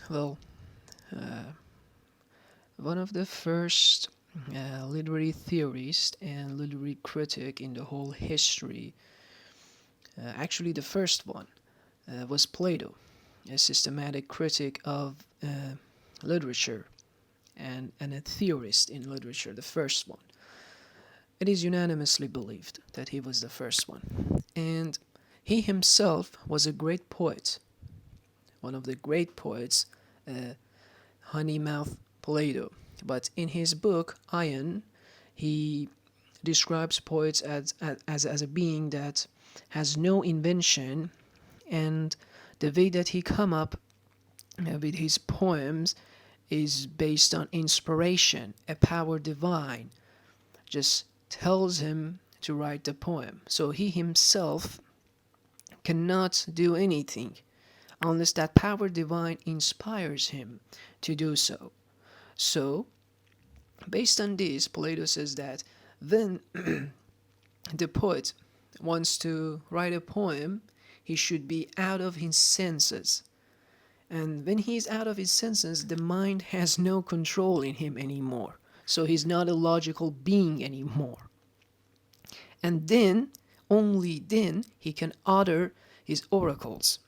Well, uh, one of the first literary theorist and literary critic in the whole history, actually the first one, was Plato, a systematic critic of literature and a theorist in literature, the first one. It is unanimously believed that he was the first one. And he himself was a great poet, one of the great poets, uh, Honeymouth Plato. But in his book, Ion, he describes poets as a being that has no invention, and the way that he come up with his poems is based on inspiration, a power divine just tells him to write the poem. So he himself cannot do anything unless that power divine inspires him to do so. So, based on this, Plato says that when the poet wants to write a poem, he should be out of his senses. And when he's out of his senses, the mind has no control in him anymore. So he's not a logical being anymore. And then, only then, he can utter his oracles.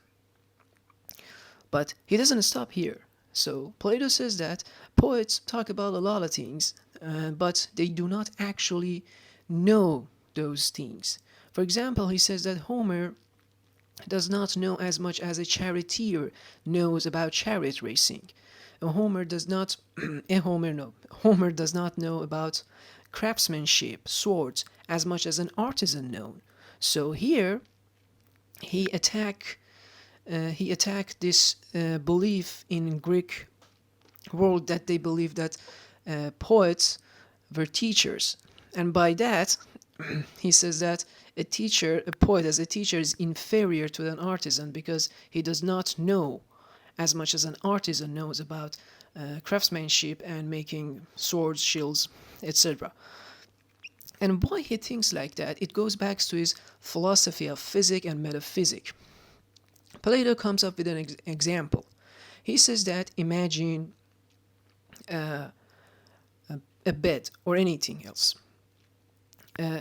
But he doesn't stop here. So Plato says that poets talk about a lot of things, but they do not actually know those things. For example, he says that Homer does not know as much as a charioteer knows about chariot racing. Homer does not, Homer does not know about craftsmanship, swords, as much as an artisan knows. So here he attack he attacked this belief in Greek world that they believe that poets were teachers, and by that he says that a poet as a teacher is inferior to an artisan because he does not know as much as an artisan knows about craftsmanship and making swords, shields, etc. And why he thinks like that, it goes back to his philosophy of physics and metaphysics. Plato comes up with an example. He says that imagine uh, a bed or anything else.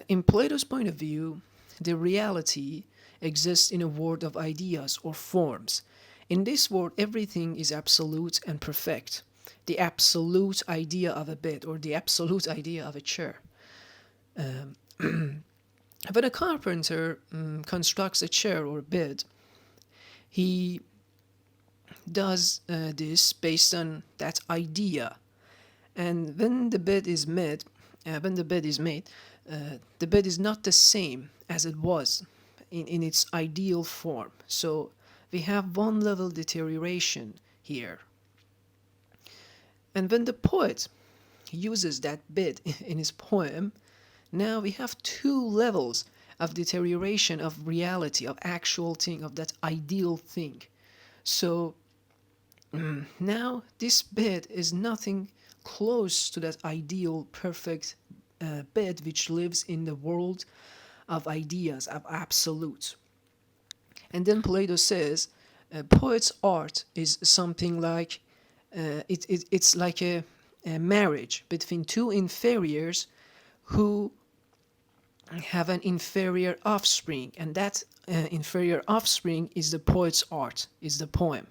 In Plato's point of view, the reality exists in a world of ideas or forms. In this world, everything is absolute and perfect. The absolute idea of a bed or the absolute idea of a chair. Um, when a carpenter constructs a chair or a bed, he does this based on that idea. And when the bed is made, the bed is not the same as it was in its ideal form. So we have one level deterioration here. And when the poet uses that bed in his poem, now we have two levels of deterioration of reality, of actual thing, of that ideal thing. So now this bed is nothing close to that ideal, perfect bed which lives in the world of ideas, of absolutes. And then Plato says, poet's art is something like it's like a marriage between two inferiors who have an inferior offspring, and that inferior offspring is the poet's art, is the poem.